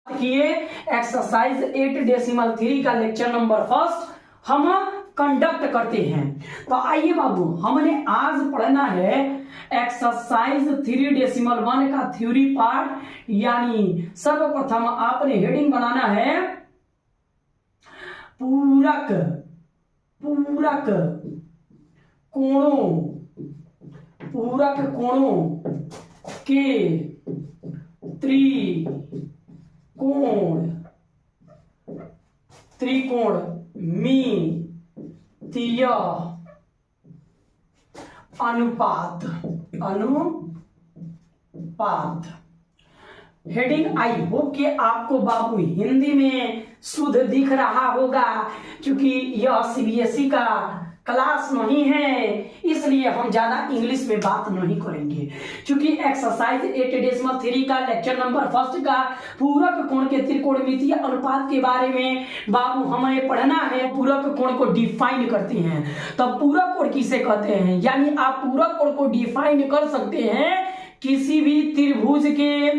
किए एक्सरसाइज 8.3 का lecture number first हम कंडक्ट करते हैं। तो आइए बाबू, हमने आज पढ़ना है एक्सरसाइज 3.1 का थ्योरी पार्ट। यानी सर्वप्रथम आपने हेडिंग बनाना है पूरक कोणों के त्रिकोणमितीय अनुपात। हेडिंग आई होप कि आपको बाबू हिंदी में शुद्ध दिख रहा होगा, क्योंकि यह सीबीएसई का क्लास नहीं है, इसलिए हम ज्यादा इंग्लिश में बात नहीं करेंगे। क्योंकि एक्सरसाइज 8.3 का लेक्चर नंबर फर्स्ट का पूरक कोण के त्रिकोणमितीय अनुपात के बारे में बाबू हमें पढ़ना है। पूरक कोण को डिफाइन करते हैं, तब पूरक कोण किसे कहते हैं। यानी आप पूरक कोण को डिफाइन कर सकते हैं किसी भी त्रिभुज के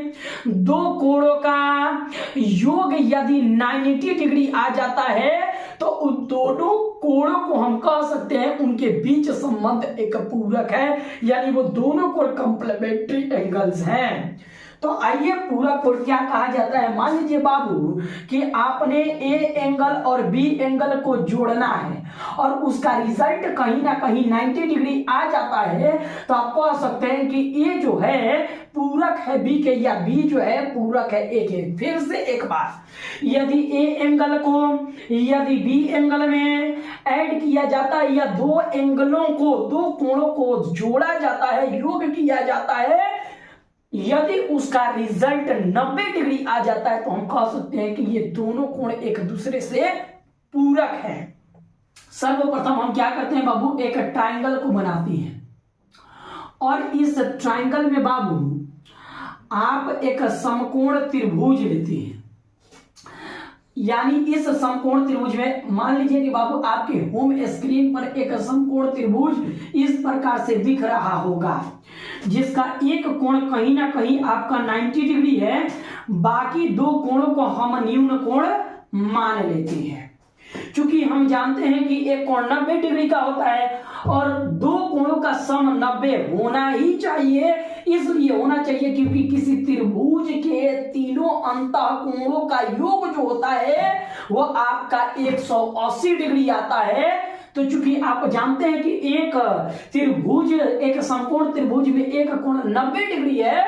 दो कोणों का योग यदि 90 डिग्री आ जाता है तो उन दोनों कोणों को हम कह सकते हैं उनके बीच संबंध एक पूरक है, यानी वो दोनों कोण कंप्लीमेंट्री एंगल्स हैं। तो आइए पूरक कोण क्या कहा जाता है। मान लीजिए बाबू कि आपने ए एंगल और बी एंगल को जोड़ना है और उसका रिजल्ट कहीं ना कहीं 90 डिग्री आ जाता है, तो आप कह सकते हैं कि ए जो है पूरक है बी के, या बी जो है पूरक है ए के। फिर से एक बार, यदि ए एंगल को यदि बी एंगल में ऐड किया जाता है या दो एंगलों को, दो कोणों को जोड़ा जाता है, योग किया जाता है, यदि उसका रिजल्ट 90 डिग्री आ जाता है तो हम कह सकते हैं कि ये दोनों कोण एक दूसरे से पूरक है। सर्वप्रथम हम क्या करते हैं बाबू, एक ट्रायंगल को बनाते हैं और इस ट्रायंगल में बाबू आप एक समकोण त्रिभुज लेते हैं। यानी इस समकोण त्रिभुज में मान लीजिए कि बाबू आपके होम स्क्रीन पर एक समकोण त्रिभुज इस प्रकार से दिख रहा होगा, जिसका एक कोण कहीं ना कहीं आपका 90 डिग्री है, बाकी दो कोणों को हम न्यून कोण मान लेते हैं। क्योंकि हम जानते हैं कि एक कोण 90 डिग्री का होता है और दो कोणों का सम 90 होना ही चाहिए। इसलिए होना चाहिए क्योंकि किसी त्रिभुज के तीनों अंतः कोणों का योग जो होता है वो आपका 180 डिग्री आता है। तो चूंकि आप जानते हैं कि एक त्रिभुज, एक समकोण त्रिभुज में एक कोण 90 डिग्री है,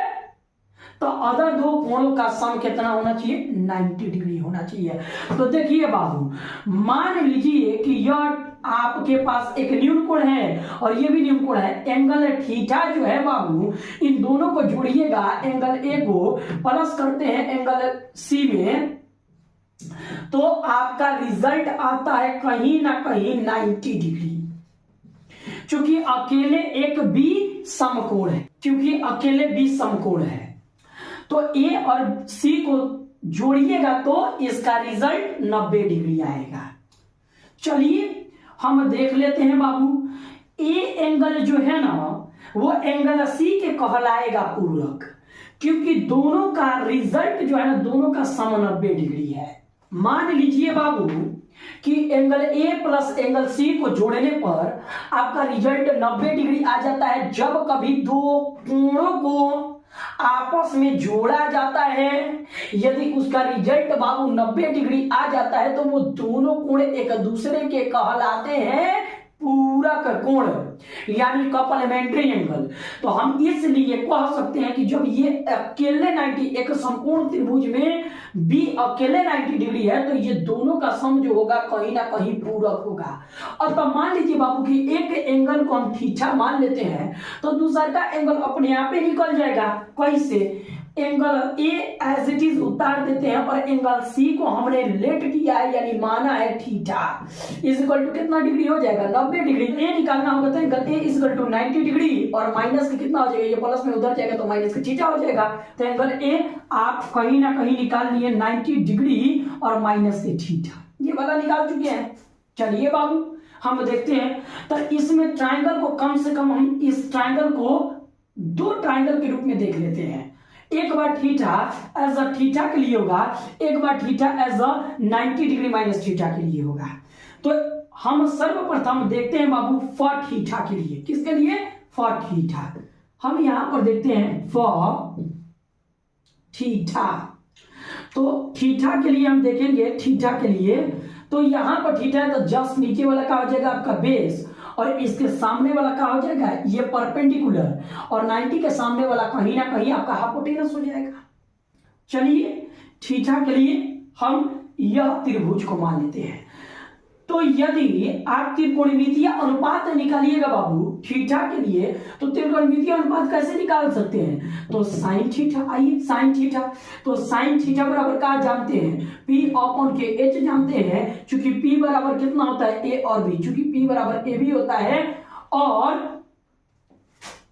तो अदर दो कोणों का सम कितना होना चाहिए, 90 डिग्री होना चाहिए। तो देखिए बाबू, मान लीजिए कि यह आपके पास एक न्यून कोण है और ये भी न्यून कोण है। एंगल थीटा जो है बाबू, इन दोनों को जोड़िएगा, एंगल ए को प्लस करते हैं एंगल सी में, तो आपका रिजल्ट आता है कहीं ना कहीं 90 डिग्री। क्योंकि अकेले एक बी समकोण है, तो ए और सी को जोड़िएगा तो इसका रिजल्ट 90 डिग्री आएगा। चलिए हम देख लेते हैं बाबू, ए एंगल जो है ना वो एंगल सी के कहलाएगा पूरक, क्योंकि दोनों का रिजल्ट जो है ना, दोनों का सम 90 डिग्री है। मान लीजिए बाबू कि angle A plus angle C को जोड़ने पर आपका रिजल्ट 90 डिग्री आ जाता है। जब कभी दो कोणों को आपस में जोड़ा जाता है, यदि उसका रिजल्ट बाबू 90 डिग्री आ जाता है तो वो दोनों कोण एक दूसरे के कहलाते हैं पूरक कोण, यानी कॉम्प्लीमेंट्री एंगल। तो हम इसलिए कह सकते हैं कि जब ये अकेले 90, एक समकोण त्रिभुज में बी अकेले 90 डिग्री है, तो ये दोनों का सम जो होगा कहीं ना कहीं पूरक होगा। और तब मान लीजिए बाबू कि एक एंगल को हम थीटा मान लेते हैं, तो दूसरा का एंगल अपने आप ही निकल जाएगा। कैसे? Angle A as it is उतार देते हैं और एंगल सी को हमने लेट किया है, यानी माना है थीटा, इज इक्वल टू कितना डिग्री हो जाएगा, 90 डिग्री। ए निकालना होगा तो angle A is equal to 90 degree और माइनस के कितना हो जाएगा, ये प्लस में उधर जाएगा तो माइनस का थीटा हो जाएगा। तो एंगल ए आप कहीं ना कहीं निकाल लिए 90 डिग्री और माइनस के थीटा, ये वाला निकाल चुके हैं। चलिए बाबू हम देखते हैं, तो इसमें ट्राइंगल को कम से कम हम इस ट्राइंगल को दो ट्राइंगल के रूप में देख लेते हैं। एक बार थीटा एज अ थीटा के लिए होगा, एक बार theta as a 90 degree minus theta के लिए होगा। तो हम सर्वप्रथम देखते हैं बाबू फॉर थीटा के लिए, किसके लिए? For theta. हम यहां पर देखते हैं फॉर थीटा। तो थीटा के लिए हम देखेंगे, थीटा के लिए तो यहां पर थीटा है तो जस्ट नीचे वाला क्या हो जाएगा आपका बेस, और इसके सामने वाला क्या हो जाएगा ये परपेंडिकुलर, और 90 के सामने वाला कहीं ना कहीं आपका हाइपोटेनस हो जाएगा। चलिए थीटा के लिए हम यह त्रिभुज को मान लेते हैं। तो यदि आप त्रिकोणमितीय अनुपात निकालिएगा बाबू थीटा के लिए, तो त्रिकोणमितीय अनुपात कैसे निकाल सकते हैं? तो साइन थीटा, आइए साइन थीटा, तो साइन थीटा बराबर क्या जानते हैं? P अपॉन के H जानते हैं, चूंकि P बराबर कितना होता है A और B, चूंकि P बराबर A भी होता है और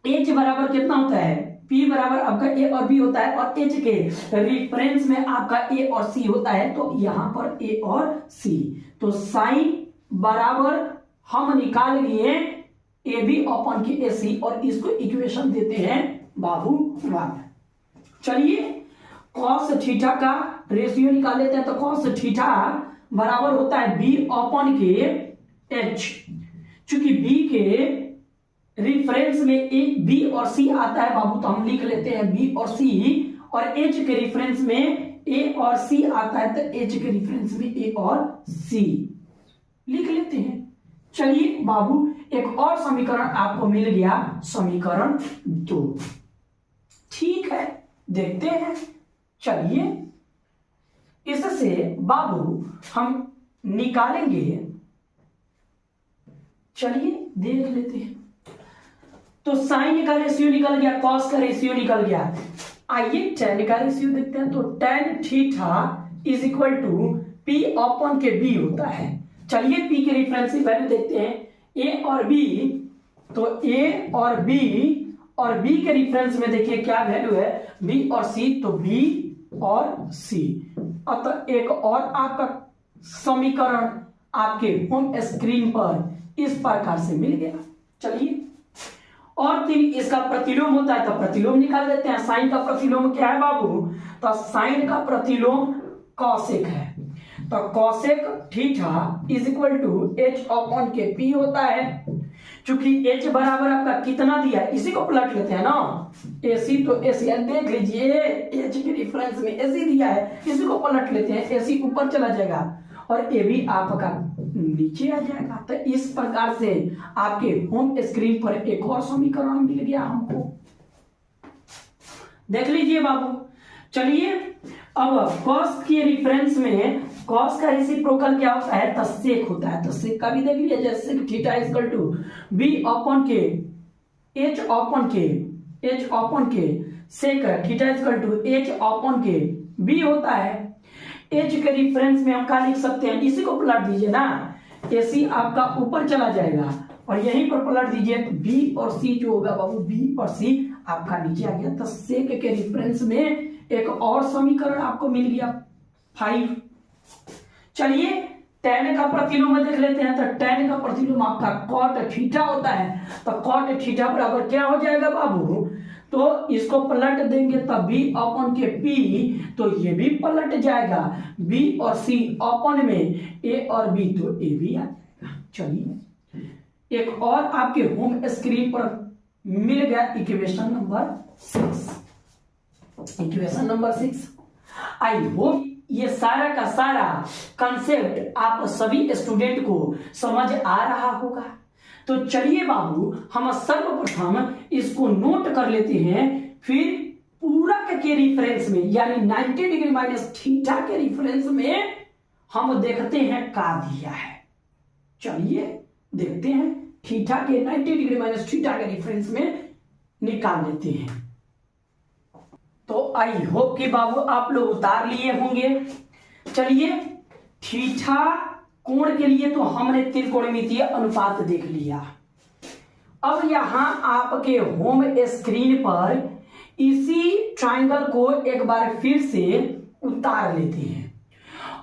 H बराबर कितना होता है? P बराबर आपका A और B होता है, और H के रिफरेंस में आपका A और C होता है, तो यहां पर A और C, तो साइन बराबर हम निकाल लिए ए बी अपॉन के ए सी, और इसको इक्वेशन देते हैं बाबू 1। चलिए कॉस थीटा का रेशियो निकाल लेते हैं। तो कॉस थीटा बराबर होता है बी अपॉन के एच, चूंकि बी के रिफरेंस में ए बी और सी आता है बाबू, तो हम लिख लेते हैं बी और सी, और एच के रिफरेंस में ए और सी आता है, तो एच के रिफरेंस में ए और सी लिख लेते हैं। चलिए बाबू एक और समीकरण आपको मिल गया, समीकरण 2। ठीक है देखते हैं। चलिए इससे बाबू हम निकालेंगे, चलिए देख लेते हैं। तो साइन का रेशियो निकल गया, कॉस का रेशियो निकल गया, आइए टेन का रेशियो देखते हैं। तो tan theta is equal to P upon के बी होता है। चलिए पी के रेफरेंस की वैल्यू देखते हैं, ए और बी, तो ए और बी के रेफरेंस में देखिए क्या वैल्यू है, बी और सी, तो बी और सी। अतः एक और आपका समीकरण आपके होम स्क्रीन पर इस प्रकार से मिल गया। चलिए और 3 इसका प्रतिलोम होता है, तो प्रतिलोम निकाल देते हैं। साइन का प्रतिलोम क्या है बाबू? तो साइन का प्रतिलोम कॉसेक है, तो cosec theta is equal to H upon के पी होता है। चूंकि एच बराबर आपका कितना दिया है, इसी को पलट लेते हैं ना, एसी, तो एसी देख लीजिए एच के रिफरेंस में एसी दिया है, इसी को पलट लेते हैं, एसी ऊपर चला जाएगा और ए भी आपका नीचे आ जाएगा। तो इस प्रकार से आपके होम स्क्रीन पर एक और समीकरण मिल गया हमको, देख लीजिए बाबू। चलिए अब कॉस के रिफरेंस में कॉस का रेसिप्रोकल क्या होता है? तो सेक होता है, तो सेक का भी देख लिया, जैसे theta is equal to B upon के एच अपॉन के sec theta is equal to H upon के बी होता है। एच के रिफरेंस में हम क्या लिख सकते हैं, इसी को पलट दीजिए ना, एसी आपका ऊपर चला जाएगा और यहीं पर पलट दीजिए, तो बी और सी जो होगा बाबू, बी और सी आपका नीचे आ गया। तो सेक के रिफरेंस में एक और समीकरण आपको मिल गया 5। चलिए tan का प्रतिलोम देख लेते हैं। तो tan का प्रतिलोम आपका cot थीटा होता है, तो cot थीटा बराबर क्या हो जाएगा बाबू? तो इसको पलट देंगे तब b अपॉन के p, तो ये भी पलट जाएगा, b और c अपॉन में a और b, तो a भी आ जाएगा। चलिए एक और आपके होम स्क्रीन पर मिल गया equation number 6। Equation number 6, I hope ये सारा का सारा कंसेप्ट आप सभी स्टूडेंट को समझ आ रहा होगा। तो चलिए बाबू हम सर्वप्रथम इसको नोट कर लेते हैं, फिर पूरा के रिफरेंस में यानी 90 डिग्री माइनस थीटा के रिफरेंस में हम देखते हैं का दिया है। चलिए देखते हैं, थीटा के 90 डिग्री माइनस थीटा के रिफरेंस में निकाल लेते हैं। तो आई होप कि बाबू आप लोग उतार लिए होंगे। चलिए थीटा कोण के लिए तो हमने त्रिकोणमितीय अनुपात देख लिया। अब यहां आपके होम स्क्रीन पर इसी ट्रायंगल को एक बार फिर से उतार लेते हैं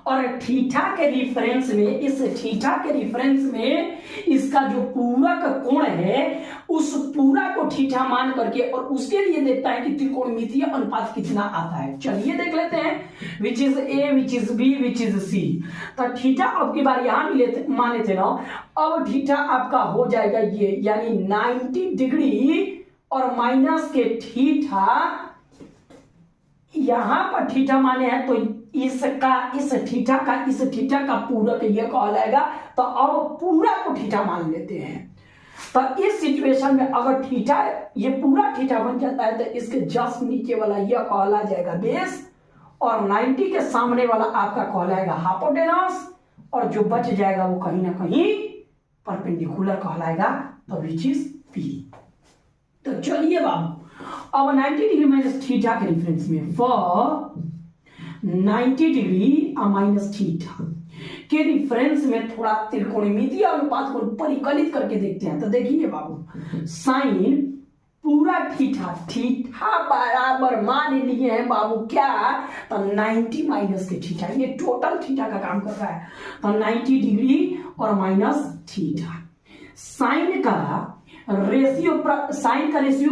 और थीटा के रिफरेंस में, इस थीटा के रिफरेंस में इसका जो पूरक कोण है उस पूरा को थीटा मान करके और उसके लिए देखता है कि त्रिकोणमितीय अनुपात कितना आता है। चलिए देख लेते हैं, which is A, which is B, which is C. तो थीटा अब की बार यहां माने थे ना, अब थीटा आपका हो जाएगा ये, यानी 90 डिग्री और माइनस के थीटा, यहां पर थीटा माने हैं तो इस थीटा का पूरक ये कहलाएगा। तो अब पूरा को थीटा मान लेते हैं। तो इस सिचुएशन में अगर थीटा, ये पूरा थीटा बन जाता है तो इसके जस्ट नीचे वाला यह कहला जाएगा बेस और 90 के सामने वाला आपका कहलाएगा हाइपोटेनस और जो बच जाएगा वो कहीं ना कहीं परपेंडिकुलर कहलाएगा, तो विच इज पी। तो चलिए बाबू, अब 90 डिग्री माइनस थीटा के रेफरेंस में फॉर 90 डिग्री माइनस थीटा के रिफरेंस में थोड़ा त्रिकोणमितीय अनुपात को परिकलित करके देखते हैं। तो देखिए बाबू, साइन पूरा थीटा बराबर मान लिए हैं बाबू क्या, तो 90 माइनस के थीटा, ये टोटल थीटा का काम कर रहा है। तो 90 डिग्री और माइनस थीटा, साइन का रेशियो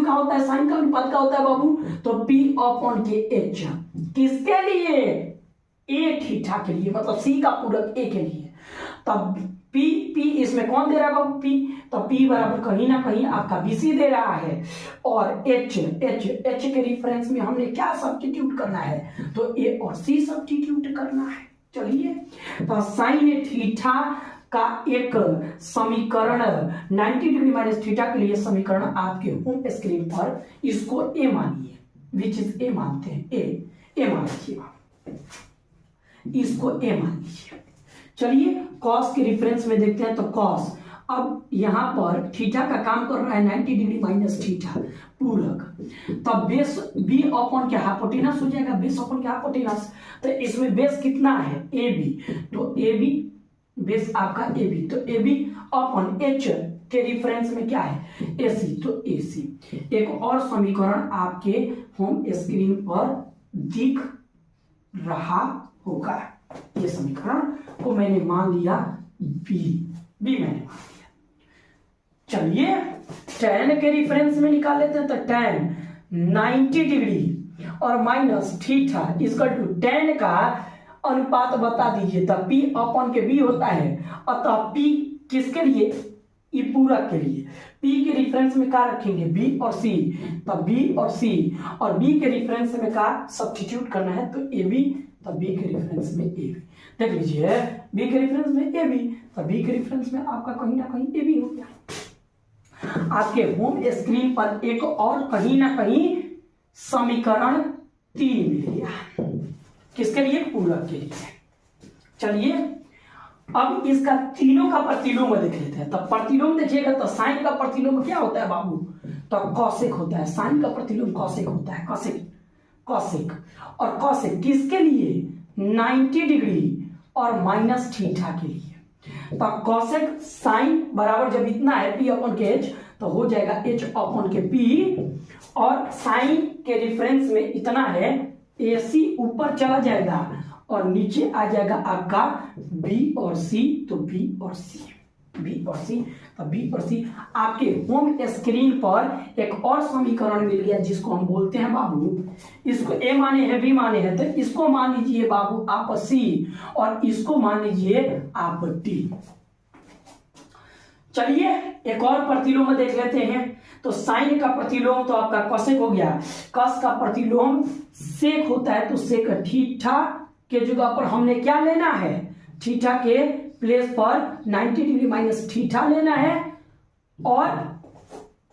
क्या होता है, साइन का अनुपात क्या होता है बाबू, तो P अपॉन के एच, किसके लिए, ए थीटा के लिए, मतलब सी का पूरक ए के लिए। तब P इसमें कौन दे रहा है बाबू, P, तो P बराबर कहीं ना कहीं आपका BC दे रहा है और H के रिफरेंस में हमने क्या सब्स्टिट्यूट करना है, तो A और C सब्स्टिट्यूट करना है। चलिए, तो साइन थीटा का एक समीकरण 90 डिग्री माइनस थीटा के लिए समीकरण आपके होम स्क्रीन पर, इसको ए मानिए, विच इज ए मानते हैं, ए मान लीजिए, इसको ए मान लीजिए। चलिए कॉस के रिफरेंस में देखते हैं, तो कॉस अब यहां पर थीटा का काम कर रहा है 90 डिग्री माइनस थीटा पूरक, तब बेस बी अपॉन के हाइपोटेनस हो जाएगा, बेस अपॉन के हाइपोटेनस। तो इसमें बेस कितना है, ए बी, तो ए बी बेस आपका ए बी, तो ए बी अपॉन एच के रिफरेंस में क्या है, एसी, तो एसी। एक और समीकरण आपके होम स्क्रीन पर दिख रहा होगा, ये समीकरण को मैंने मान लिया बी मैंने मान लिया। चलिए tan के रिफरेंस में निकाल लेते हैं, तो tan 90 डिग्री और माइनस थीटा इसका टू tan का अनुपात बता दीजिए, तब P अपॉन के B होता है, अतः P किसके लिए, ई पूरक के लिए। P के रिफरेंस में क्या रखेंगे, B और C, तब B और C, और B के रिफरेंस में क्या सब्स्टिट्यूट करना है, तो AB, तब B के रिफरेंस में AB। देख लीजिए, B के रिफरेंस में AB, तब B के रिफरेंस में आपका कहीं ना कहीं AB हो गया। आपके होम स्क्रीन पर एक और कहीं ना कहीं समीकरण 3 मिल गया, किसके लिए, पूरक के लिए। चलिए अब इसका तीनों का प्रतिलोम देख लेते हैं। तब प्रतिलोम देखिएगा तो साइन का प्रतिलोम क्या होता है बाबू, तो कॉसेक होता है, साइन का प्रतिलोम कॉसेक होता है, कॉसेक और कॉसेक किसके लिए, 90 डिग्री और माइनस थीटा के लिए। तो कॉसेक साइन बराबर जब इतना है P अपॉन के H, तो हो जाएगा H अपॉन के P, और साइन के रिफरेंस में इतना है, AC ऊपर चला जाएगा और नीचे आ जाएगा आपका B और C, तो B और C, तो B और C। आपके होम स्क्रीन पर एक और समीकरण मिल गया जिसको हम बोलते हैं बाबू, इसको A माने हैं, B माने हैं, तो इसको मान लीजिए बाबू आप C और इसको मान लीजिए आप D। चलिए एक और प्रतिलोम देख लेते हैं। तो साइन का प्रतिलोम तो आपका कॉसेक हो गया, कॉस का प्रतिलोम सेक होता है, तो सेक थीटा के जगह पर हमने क्या लेना है, थीटा के प्लेस पर 90 डिग्री माइनस थीटा लेना है, और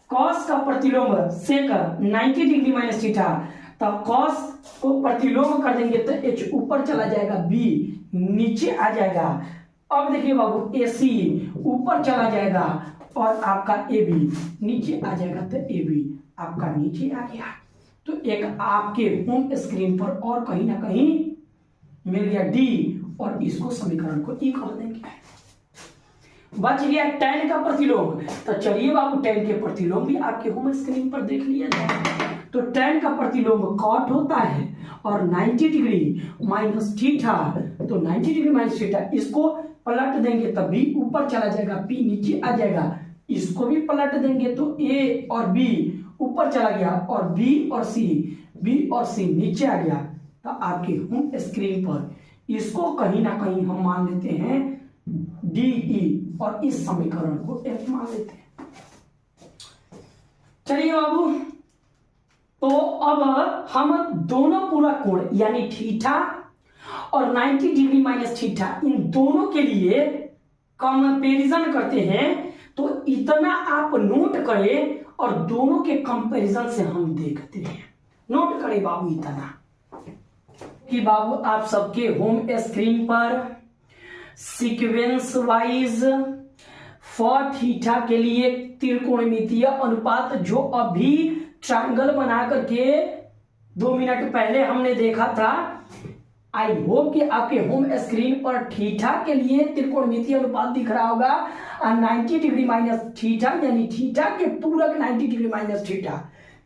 कॉस का प्रतिलोम सेक 90 डिग्री माइनस थीटा, तब कॉस को प्रतिलोम कर देंगे तो H ऊपर चला जाएगा, B नीचे आ जाएगा। अब देखिए बाबू AC ऊपर चला जाएगा और आपका AB नीचे आ जाएगा, तो AB आपका नीचे आ गया। तो एक आपके होम स्क्रीन पर और कहीं ना कहीं मिल गया D, और इसको समीकरण को E कर देंगे। बच गया tan का प्रतिलोम। तो चलिए बाबू tan के प्रतिलोम भी आपके होम स्क्रीन पर देख लिया जाए। तो tan का प्रतिलोम cot होता है और 90 डिग्री माइनस थीटा, तो 90 डिग्री माइनस थीटा, इसको पलट देंगे तब भी ऊपर चला जाएगा, पी नीचे आ जाएगा, इसको भी पलट देंगे तो ए और बी ऊपर चला गया और बी और सी नीचे आ गया। तो आपके होम स्क्रीन पर इसको कहीं ना कहीं हम मान लेते हैं डी ई और इस समीकरण को एफ मान लेते हैं। चलिए बाबू, तो अब हम दोनों पूरा कोण यानी थीटा और 90 डिग्री माइनस थीटा इन दोनों के लिए कंपैरिजन करते हैं। तो इतना आप नोट करें और दोनों के कंपैरिजन से हम देखते हैं। नोट करें बाबू इतना कि बाबू आप सबके होम स्क्रीन पर सीक्वेंस वाइज फॉर थीटा के लिए त्रिकोणमितीय अनुपात जो अभी ट्रायंगल बना करके 2 मिनट पहले हमने देखा था, आई होप कि आपके होम स्क्रीन पर थीटा के लिए त्रिकोणमितीय अनुपात दिख रहा होगा। 90 डिग्री माइनस थीटा यानी थीटा के पूरक 90 डिग्री माइनस थीटा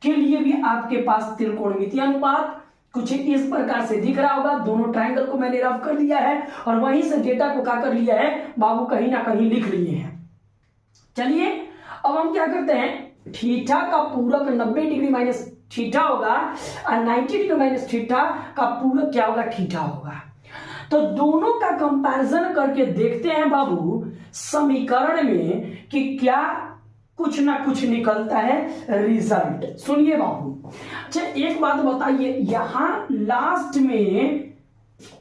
के लिए भी आपके पास त्रिकोणमितीय अनुपात कुछ इस प्रकार से दिख रहा होगा। दोनों ट्रायंगल को मैंने रफ कर लिया है और वहीं से डेटा को क्या कर लिया है बाबू, कहीं ना कहीं लिख लिए हैं। चलिए अब हम क्या करते हैं, थीटा का पूरक 90 डिग्री माइनस थीटा होगा और 90 डिग्री माइनस थीटा का पूरक क्या होगा, थीटा होगा। तो दोनों का कंपैरिजन करके देखते हैं बाबू समीकरण में कि क्या कुछ ना कुछ निकलता है रिजल्ट। सुनिए बाबू, अच्छा एक बात बताइए, यहां लास्ट में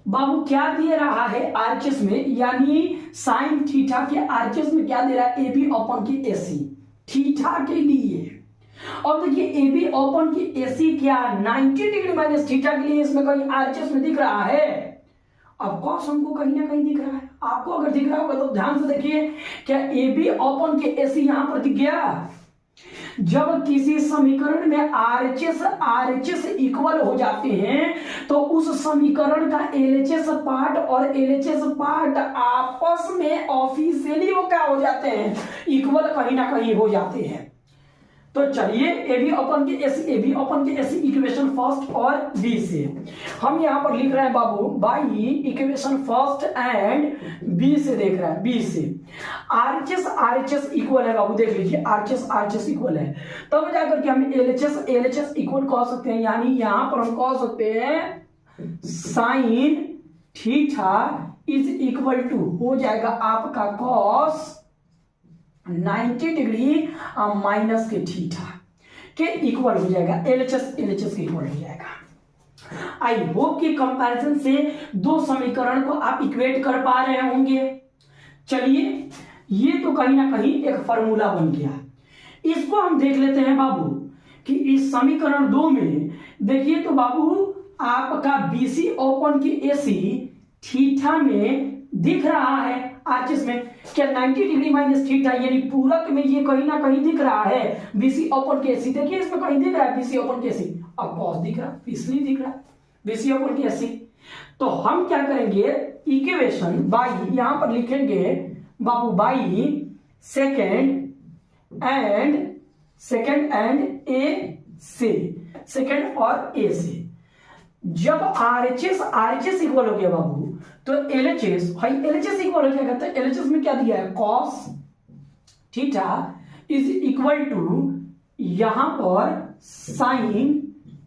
बाबू क्या दे रहा है आरएचएस में, यानी साइन थीटा के आरएचएस में क्या दे रहा है, एबी अपॉन की एसी थीटा के लिए। अब देखिए एबी अपॉन की एसी क्या 90 डिग्री माइनस थीटा के लिए इसमें कहीं आरएचएस में दिख रहा है। अब कॉस हमको कहीं ना कहीं दिख रहा है, आपको अगर दिख रहा होगा तो ध्यान से देखिए, क्या एबी अपॉन के एसी यहां पर दिख गया। जब किसी समीकरण में आरएचएस इक्वल हो जाते हैं तो उस समीकरण का एलएचएस पार्ट और एलएचएस पार्ट आपस में ऑफिशियली वो क्या हो जाते हैं, इक्वल कहीं ना कहीं हो जाते हैं। तो चलिए एबी अपन के एसी इक्वेशन फर्स्ट और बी से हम यहां पर लिख रहे हैं बाबू, by equation first and B से देख रहे हैं, बी से आरएचएस इक्वल है बाबू, देख लीजिए आरएचएस इक्वल है, तब जाकर के हम एलएचएस इक्वल कह सकते हैं, यानी यहां पर हम कह सकते हैं sine theta is equal to हो जाएगा आपका कॉस 90 डिग्री माइनस के थीटा के इक्वल हो जाएगा, एलएचएस के इक्वल हो जाएगा। आई होप कि कंपैरिजन से दो समीकरण को आप इक्वेट कर पा रहे होंगे। चलिए ये तो कहीं ना कहीं एक फॉर्मूला बन गया, इसको हम देख लेते हैं बाबू कि इस समीकरण 2 में देखिए तो बाबू आपका बीसी ओपन की एसी थीटा में दिख रहा है आरएचएस में, क्या 90 डिग्री माइनस थीटा यानी पूरक में ये कहीं ना कहीं दिख रहा है बीसी ओपन के एसी, देखिए इसमें कहीं दिख रहा है बीसी ओपन के एसी, अब कॉस दिख रहा है, इसलिए दिख रहा है बीसी ओपन के एसी। तो हम क्या करेंगे, इक्वेशन बाई यहां पर लिखेंगे बाबू, बाई सेकेंड एंड ए से, सेकेंड और ए से जब आरएचएस इक्वल हो गया बाबू तो एलएचएस इक्वल हो जाएगा। तो एलएचएस में क्या दिया है, cos theta is equal to यहां पर साइन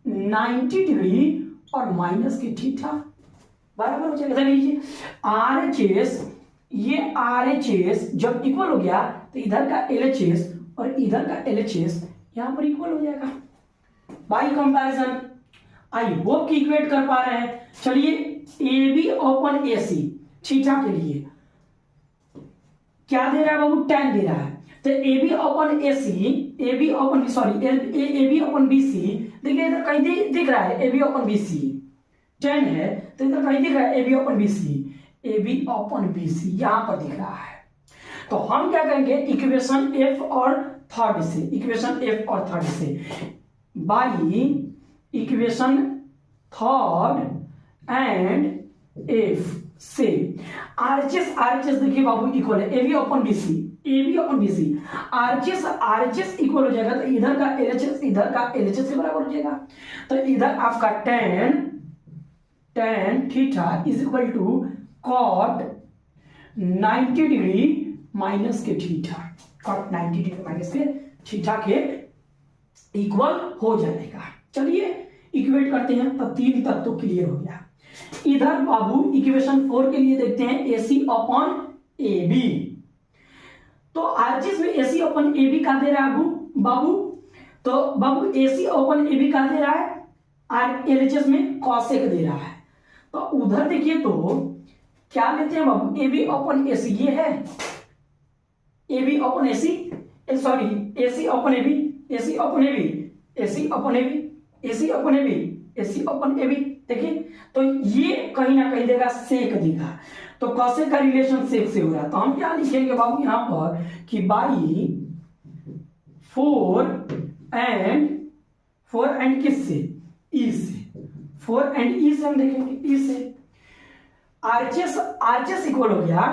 90 डिग्री और माइनस की थीटा बराबर हो जाएगा। लीजिए आरएचएस जब इक्वल हो गया तो इधर का एलएचएस और इधर का एलएचएस यहां पर इक्वल हो जाएगा बाई कंपैरिजन। आई होप कि इक्वेट कर पा रहे हैं। चलिए एबी ओपन एसी थीटा के लिए क्या दे रहा है बाबू, 10 दे रहा है, तो एबी ओपन बीसी देखिए इधर कहीं दिख रहा है एबी ओपन बीसी 10 है, तो इधर कहीं दिख रहा है एबी ओपन बीसी यहां पर दिख रहा है। तो हम क्या करेंगे, इक्वेशन एफ और थर्ड से by equation third and F से आरएचएस देखिए बाबू इक्वल है AB upon BC RHS equal हो जाएगा तो इधर का एलएचएस के बराबर हो जाएगा। तो इधर आपका 10 tan theta is equal to cot 90 degree minus के थीटा, cot 90 डिग्री माइनस के थीटा के इक्वल हो जाएगा। चलिए इक्वेट करते हैं, तब 3 तक तो क्लियर हो गया। इधर बाबू इक्वेशन 4 के लिए देखते हैं AC अपॉन AB। तो आरएचएस में AC अपॉन AB का दे रहा है बाबू, तो बाबू AC अपॉन AB का दे रहा है, और LHS में कॉसेक दे रहा है। तो उधर देखिए तो क्या लेते हैं बाबू, AB अपॉन AC, ये है AB upon AC, sorry AC upon AB, AC upon AB, AC upon AB, AC upon AB, AC upon AB। देखिए तो ये कहीं ना कहीं देगा सेक देगा, तो कॉसेक का रिलेशन सेक से हो रहा है। तो हम क्या लिखेंगे बाबू यहाँ पर कि बाई 4 एंड किससे, ई से, 4 एंड ई से हम देखेंगे, ई से। आरएचएस इक्वल हो गया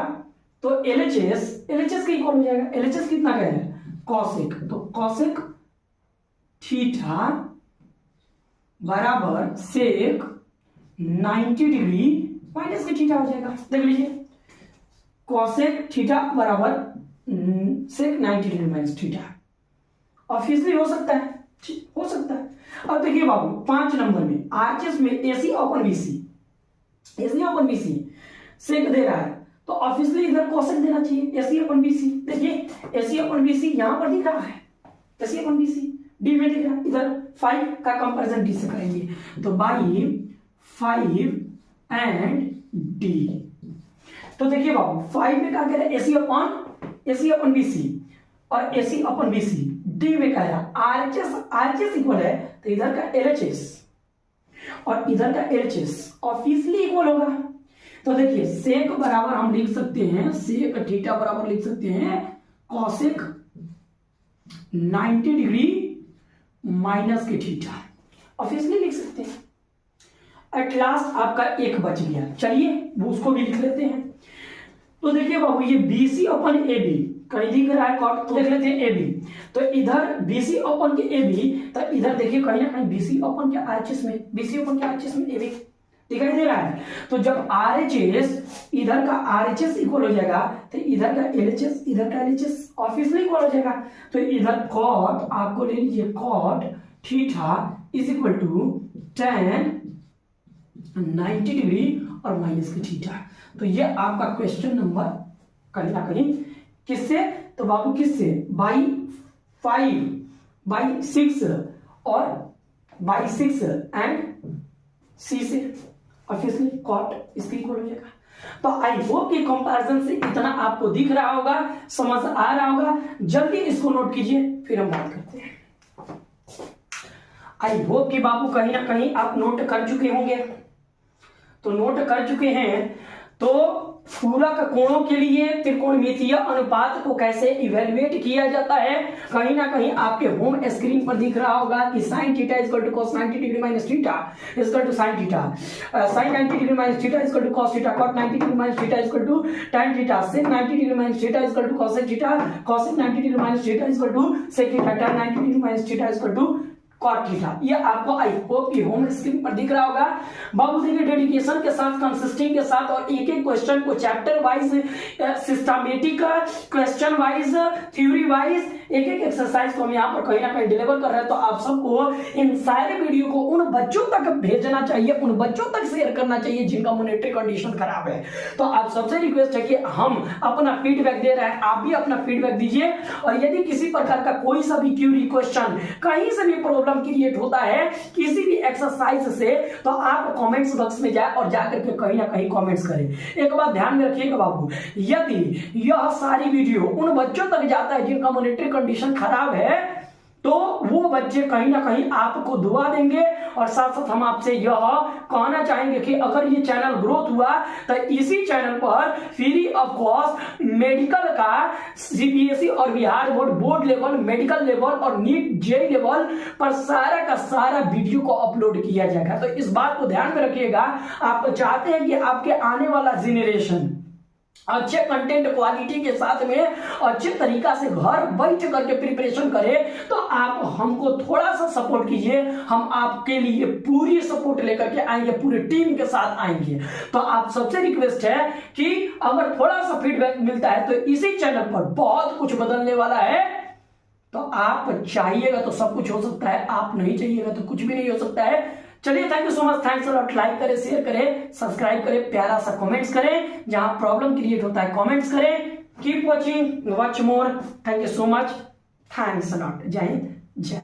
तो एलएचएस के इक्वल हो जाएगा। एलएचएस कितना कह रहा है, कॉसेक, तो कॉसेक थीटा बराबर सेक 90 डिग्री माइनस के थीटा हो जाएगा। देख लीजिए कॉसेक थीटा बराबर सेक 90 डिग्री माइनस थीटा, ऑब्वियसली हो सकता है, हो सकता है। अब देखिए बाबू 5 नंबर में आरएचएस में AC upon BC, AC upon BC सेक दे रहा है, तो ऑब्वियसली इधर कॉसेक देना चाहिए, AC अपॉन BC। देखिए AC अपॉन BC यहां पर दिख रहा है, AC अपॉन BC डी में दिख रहा है, इधर 5 का कंपैरिजन डी से करेंगे, तो बाई 5 एंड डी। तो देखिए बाबू 5 में क्या कह रहा है, AC अपॉन BC, और AC अपॉन BC डी में कह रहा है आरएचएस इक्वल है, तो इधर का LHS और इधर का LHS ऑब्वियसली इक्वल होगा। तो देखिए सेक बराबर हम लिख सकते हैं, सेक थीटा बराबर लिख सकते हैं कॉसेक 90 डिग्री माइनस के थीटा, ऑब्वियसली लिख सकते हैं। एट लास्ट आपका एक बच गया, चलिए वो उसको भी लिख लेते हैं। तो देखिए बाबू ये BC अपॉन AB कहीं दिख रहा है कॉट, तो देख लेते हैं AB, तो इधर BC अपॉन के AB, तो इधर देखिए कहीं ना कहीं BC अपॉन के आरएचएस में, BC अपॉन के आरएचएस में AB दिखाई दे रहा है। तो जब RHS इधर का RHS इक्वल हो जाएगा, तो इधर का LHS इधर का LHS ऑब्वियसली इक्वल हो जाएगा। तो इधर कॉट आपको ले लीजिए, cot theta is equal to tan 90 degree और माइनस के थीटा। तो ये आपका क्वेश्चन नंबर कहीं ना कहीं किससे, तो बाबू किससे, बाई 5 बाई 6 और बाई 6 एंड C से, ऑब्वियसली कॉट इसके इक्वल हो जाएगा। तो आई होप कि कंपैरिजन से इतना आपको दिख रहा होगा, समझ आ रहा होगा। जल्दी इसको नोट कीजिए, फिर हम बात करते हैं। आई होप कि बाबू कहीं ना कहीं आप नोट कर चुके होंगे, तो नोट कर चुके हैं तो पूरक कोणों के लिए त्रिकोणमितीय अनुपात को कैसे इवेल्युएट किया जाता है, कहीं ना कहीं आपके होम स्क्रीन पर दिख रहा होगा कि sin theta is equal to cos 90 degree minus theta is equal to sin theta, sin 90 degree minus theta is equal to cos theta, cot 90 degree minus theta is equal to tan theta, sec 90 degree minus theta is equal to cosec theta, cosec 90 degree minus theta is equal to sec theta, tan 90 degree minus theta is equal to cot theta. ये आपको I hope कि home screen पर दिख रहा होगा। बाबू देखिए dedication के साथ, कंसिस्टिंग के साथ, और एक एक क्वेश्चन को chapter wise, systematic question wise, theory wise एक एक एक्सरसाइज को हम यहाँ पर कहीं ना कहीं डिलीवर कर रहे हैं। तो आप सबको इन सारे वीडियो को उन बच्चों तक भेजना चाहिए, उन बच्चों तक शेयर करना चाहिए जिनका मॉनेटरी कंडीशन खराब है। तो आप सबसे रिक्वेस्ट है कि हम अपना फीडबैक दे रहे हैं, आप भी अपना फीडबैक दीजिए। और यदि किसी प्रकार का कोई सा भी क्यूरी क्वेश्चन, कहीं से भी प्रॉब्लम क्रिएट होता है किसी भी एक्सरसाइज से, तो आप कमेंट्स बॉक्स में जाए और जाकर के कहीं ना कहीं कमेंट्स करें। एक बात ध्यान में रखिएगा बाबू, यदि यह सारी वीडियो उन बच्चों तक जाता है जिनका मॉनेटरी कंडीशन खराब है, तो वो बच्चे कहीं ना कहीं आपको दुआ देंगे। और साथ साथ हम आपसे यह कहना चाहेंगे कि अगर ये चैनल ग्रोथ हुआ तो इसी चैनल पर फ्री ऑफ कॉस्ट मेडिकल का CBSE और Bihar board level, medical level और नीट जेईई लेवल पर सारा का सारा वीडियो को अपलोड किया जाएगा। तो इस बात को ध्यान में रखिएगा। आप चाहते हैं कि आपके आने वाला जेनरेशन अच्छे कंटेंट क्वालिटी के साथ में अच्छे तरीका से घर बैठ करके प्रिपरेशन करें, तो आप हमको थोड़ा सा सपोर्ट कीजिए, हम आपके लिए पूरी सपोर्ट लेकर के आएंगे, पूरे टीम के साथ आएंगे। तो आप सबसे रिक्वेस्ट है कि अगर थोड़ा सा फीडबैक मिलता है तो इसी चैनल पर बहुत कुछ बदलने वाला है, तो आप चाहिएगा तो सब कुछ हो सकता है, आप नहीं चाहिएगा तो कुछ भी नहीं हो सकता है। चलिए, thank you so much, thanks a lot. Like करें, शेयर करें, सब्सक्राइब करें, प्यारा सा कमेंट्स करें, जहां प्रॉब्लम क्रिएट होता है कमेंट्स करें। Keep watching, watch more. Thank you so much, thanks a lot. जय हिंद, जय